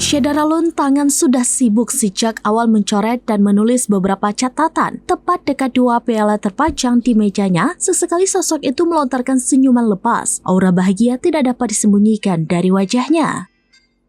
Syederalun Tangan sudah sibuk sejak awal mencoret dan menulis beberapa catatan. Tepat dekat dua piala terpajang di mejanya, sesekali sosok itu melontarkan senyuman lepas. Aura bahagia tidak dapat disembunyikan dari wajahnya.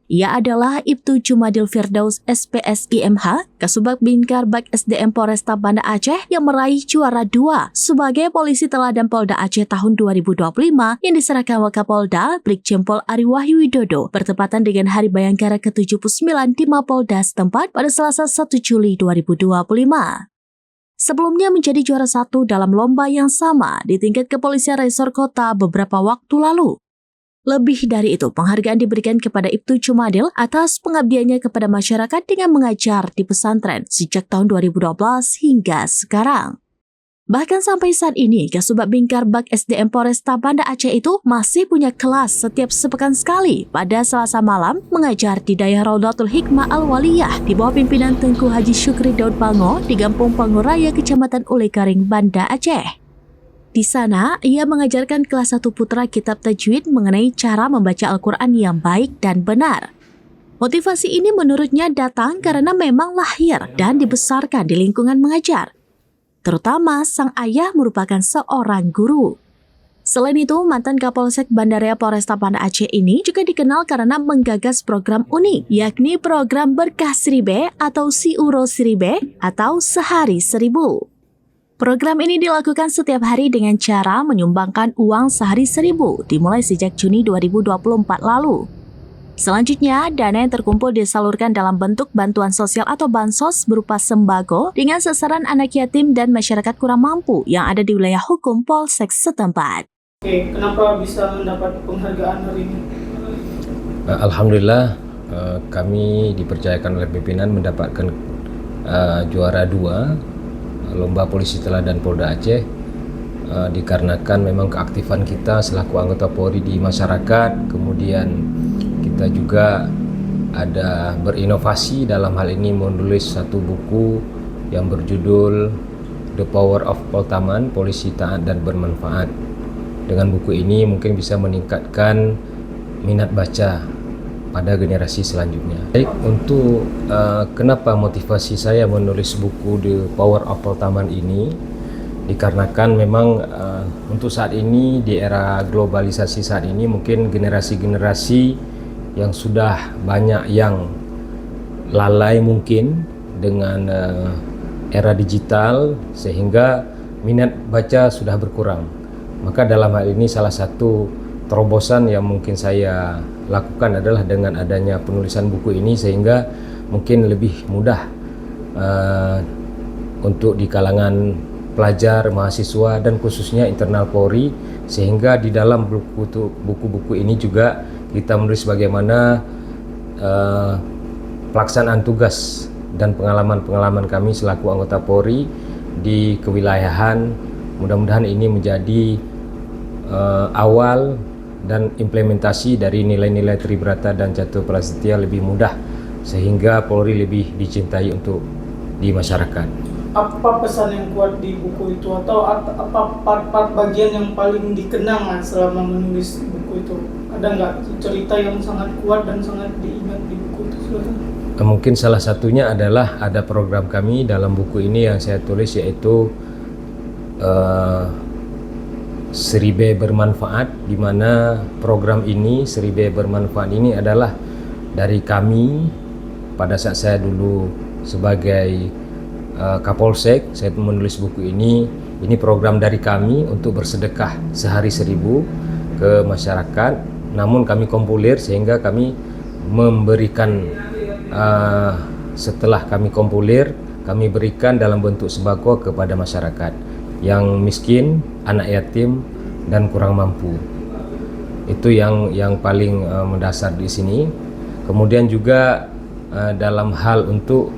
Ia adalah Ibtu Jumadil Firdaus SPSIMH, Kasubag Binkar Bak SDM Polresta Banda Aceh yang meraih juara 2 sebagai polisi teladan Polda Aceh tahun 2025 yang diserahkan Wakapolda Brigjen Pol Ari Wahyu Widodo bertepatan dengan Hari Bayangkara ke-79 di Mapolda setempat pada Selasa 1 Juli 2025. Sebelumnya menjadi juara 1 dalam lomba yang sama di tingkat kepolisian resor kota beberapa waktu lalu. Lebih dari itu, penghargaan diberikan kepada Ibtu Jumadil atas pengabdiannya kepada masyarakat dengan mengajar di pesantren sejak tahun 2012 hingga sekarang. Bahkan sampai saat ini, Kasubag Binkar Bak SDM Polresta Banda Aceh itu masih punya kelas setiap sepekan sekali pada Selasa malam mengajar di Daya Raudatul Hikmah Al-Waliyah di bawah pimpinan Tengku Haji Syukri Daud Pango di Kampung Pango Raya, Kecamatan Ulekaring, Banda Aceh. Di sana, ia mengajarkan kelas 1 putra kitab tajwid mengenai cara membaca Al-Quran yang baik dan benar. Motivasi ini menurutnya datang karena memang lahir dan dibesarkan di lingkungan mengajar. Terutama sang ayah merupakan seorang guru. Selain itu, mantan Kapolsek Bandaraya Polresta Banda Aceh ini juga dikenal karena menggagas program unik, yakni program Berkah Seribe atau Siuro Seribe atau Sehari Seribu. Program ini dilakukan setiap hari dengan cara menyumbangkan uang sehari 1.000 dimulai sejak Juni 2024 lalu. Selanjutnya, dana yang terkumpul disalurkan dalam bentuk bantuan sosial atau bansos berupa sembako dengan sasaran anak yatim dan masyarakat kurang mampu yang ada di wilayah hukum Polsek setempat. Oke, kenapa bisa mendapat penghargaan hari ini? Alhamdulillah, kami dipercayakan oleh pimpinan mendapatkan juara 2 Lomba Polisi Teladan Polda Aceh dikarenakan memang keaktifan kita selaku anggota Polri di masyarakat, kemudian kita juga ada berinovasi dalam hal ini menulis satu buku yang berjudul The Power of Poltaman, Polisi Taat dan Bermanfaat. Dengan buku ini mungkin bisa meningkatkan minat baca pada generasi selanjutnya. Baik, untuk kenapa motivasi saya menulis buku The Power of Poltaman ini, dikarenakan memang untuk saat ini di era globalisasi saat ini mungkin generasi-generasi yang sudah banyak yang lalai mungkin dengan era digital sehingga minat baca sudah berkurang. Maka dalam hal ini salah satu terobosan yang mungkin saya lakukan adalah dengan adanya penulisan buku ini sehingga mungkin lebih mudah untuk di kalangan pelajar, mahasiswa dan khususnya internal Polri, sehingga di dalam buku-buku ini juga kita menulis bagaimana pelaksanaan tugas dan pengalaman-pengalaman kami selaku anggota Polri di kewilayahan. Mudah-mudahan ini menjadi awal dan implementasi dari nilai-nilai Tribrata dan Catur Prasetya lebih mudah sehingga Polri lebih dicintai untuk di masyarakat. Apa pesan yang kuat di buku itu atau apa part-part bagian yang paling dikenang selama menulis buku itu? Ada nggak cerita yang sangat kuat dan sangat diingat di buku itu? Mungkin salah satunya adalah ada program kami dalam buku ini yang saya tulis yaitu Seribe Bermanfaat, di mana program ini Seribe Bermanfaat ini adalah dari kami pada saat saya dulu sebagai Kapolsek. Saya menulis buku ini program dari kami untuk bersedekah sehari 1.000 ke masyarakat, namun kami kompulir sehingga kami memberikan setelah kami kompulir kami berikan dalam bentuk sembako kepada masyarakat yang miskin, anak yatim dan kurang mampu. Itu yang paling mendasar di sini. Kemudian juga dalam hal untuk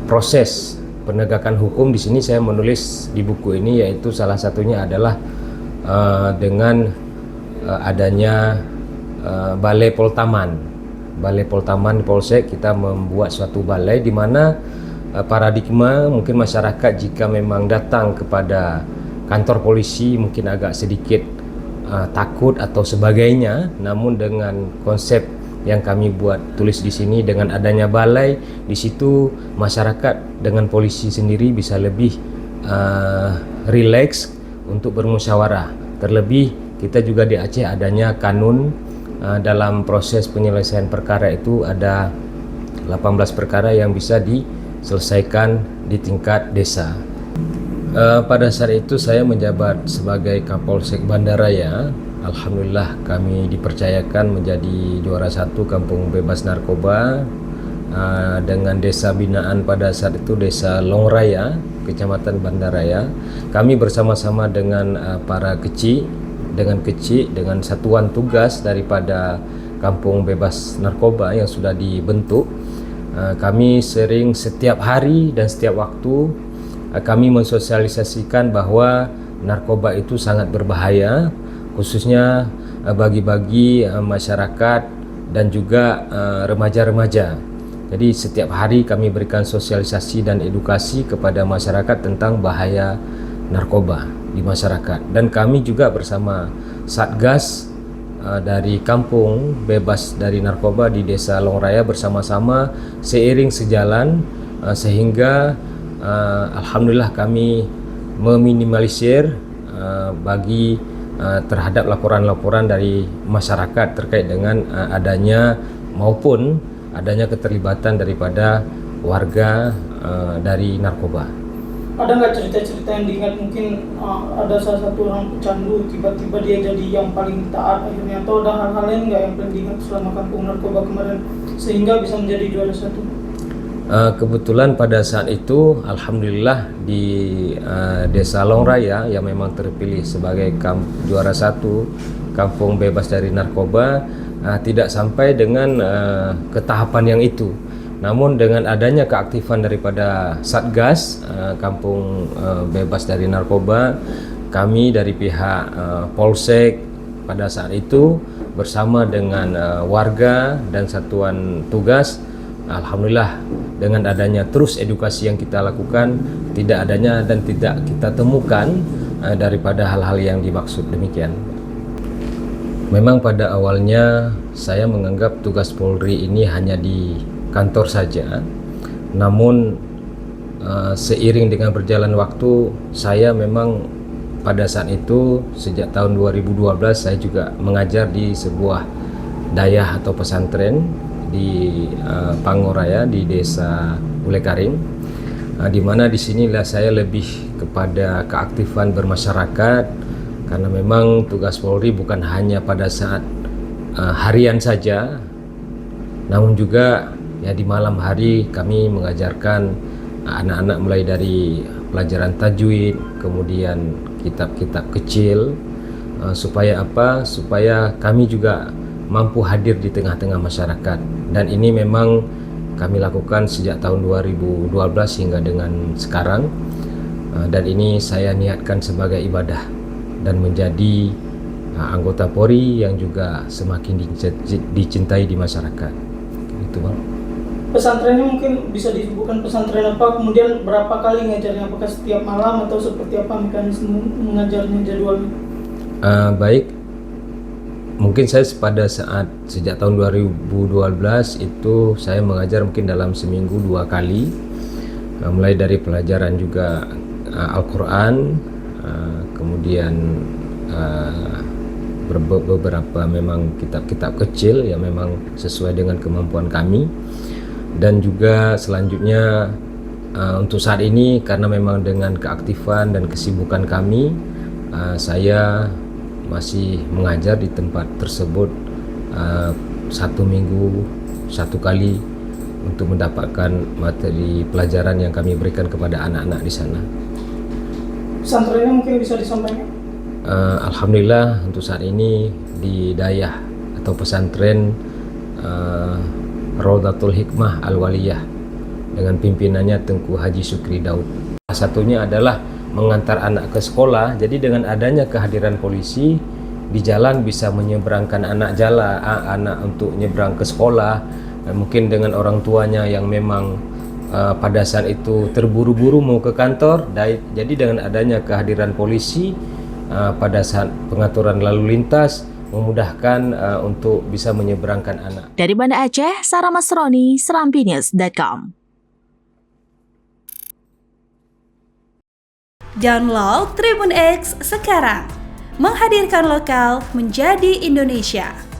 proses penegakan hukum di sini saya menulis di buku ini, yaitu salah satunya adalah dengan adanya Balai Poltaman. Balai Poltaman di Polsek, kita membuat suatu balai di mana paradigma mungkin masyarakat jika memang datang kepada kantor polisi mungkin agak sedikit takut atau sebagainya, namun dengan konsep yang kami buat tulis di sini. Dengan adanya balai di situ, masyarakat dengan polisi sendiri bisa lebih rileks untuk bermusyawarah. Terlebih kita juga di Aceh adanya kanun dalam proses penyelesaian perkara itu ada 18 perkara yang bisa diselesaikan di tingkat desa. Pada saat itu saya menjabat sebagai Kapolsek Bandaraya. Alhamdulillah kami dipercayakan menjadi juara 1 kampung bebas narkoba dengan desa binaan pada saat itu Desa Longraya, Kecamatan Bandaraya. Kami bersama-sama dengan para kecil, dengan satuan tugas daripada kampung bebas narkoba yang sudah dibentuk. Kami sering setiap hari dan setiap waktu kami mensosialisasikan bahwa narkoba itu sangat berbahaya, khususnya bagi masyarakat dan juga remaja-remaja. Jadi setiap hari kami berikan sosialisasi dan edukasi kepada masyarakat tentang bahaya narkoba di masyarakat. Dan kami juga bersama Satgas dari kampung bebas dari narkoba di Desa Longraya bersama-sama seiring sejalan sehingga alhamdulillah kami meminimalisir bagi terhadap laporan-laporan dari masyarakat terkait dengan adanya maupun adanya keterlibatan daripada warga dari narkoba. Ada nggak cerita-cerita yang diingat, mungkin ada salah satu orang pecandu tiba-tiba dia jadi yang paling taat akhirnya, atau ada hal-hal lain nggak yang paling diingat selama kampung narkoba kemarin sehingga bisa menjadi juara 1? Kebetulan pada saat itu alhamdulillah di Desa Longraya yang memang terpilih sebagai juara 1 kampung bebas dari narkoba tidak sampai dengan ke tahapan yang itu. Namun dengan adanya keaktifan daripada Satgas kampung bebas dari narkoba, kami dari pihak Polsek pada saat itu bersama dengan warga dan satuan tugas, alhamdulillah dengan adanya terus edukasi yang kita lakukan, tidak adanya dan tidak kita temukan daripada hal-hal yang dimaksud demikian. Memang pada awalnya saya menganggap tugas Polri ini hanya di kantor saja, namun seiring dengan berjalan waktu, saya memang pada saat itu sejak tahun 2012 saya juga mengajar di sebuah dayah atau pesantren di Pangoraya di Desa Ulekaring, di mana di sinilah saya lebih kepada keaktifan bermasyarakat, karena memang tugas Polri bukan hanya pada saat harian saja, namun juga ya di malam hari kami mengajarkan anak-anak mulai dari pelajaran tajwid, kemudian kitab-kitab kecil, supaya apa? Supaya kami juga mampu hadir di tengah-tengah masyarakat. Dan ini memang kami lakukan sejak tahun 2012 hingga dengan sekarang, dan ini saya niatkan sebagai ibadah dan menjadi anggota Polri yang juga semakin dicintai di masyarakat. Itu Bang. Pesantrennya mungkin bisa disebutkan pesantren apa, kemudian berapa kali ngajarnya, apakah setiap malam atau seperti apa mekanisme mengajarnya, jadwalnya? Baik, mungkin saya pada saat sejak tahun 2012 itu saya mengajar mungkin dalam seminggu 2 kali, mulai dari pelajaran juga Al-Quran, kemudian beberapa memang kitab-kitab kecil yang memang sesuai dengan kemampuan kami. Dan juga selanjutnya untuk saat ini karena memang dengan keaktifan dan kesibukan kami, saya masih mengajar di tempat tersebut 1 minggu 1 kali untuk mendapatkan materi pelajaran yang kami berikan kepada anak-anak di sana. Pesantrennya mungkin bisa disampaikan? Alhamdulillah untuk saat ini di dayah atau pesantren Raudatul Hikmah Al-Waliyah dengan pimpinannya Tengku Haji Sukri Daud. Salah satunya adalah mengantar anak ke sekolah. Jadi dengan adanya kehadiran polisi di jalan bisa menyeberangkan anak untuk nyebrang ke sekolah. Mungkin dengan orang tuanya yang memang pada saat itu terburu-buru mau ke kantor. Jadi dengan adanya kehadiran polisi pada saat pengaturan lalu lintas, memudahkan untuk bisa menyeberangkan anak. Dari Banda Aceh, Sarah Masroni, serampinews.com. Download Tribun X sekarang, menghadirkan lokal menjadi Indonesia.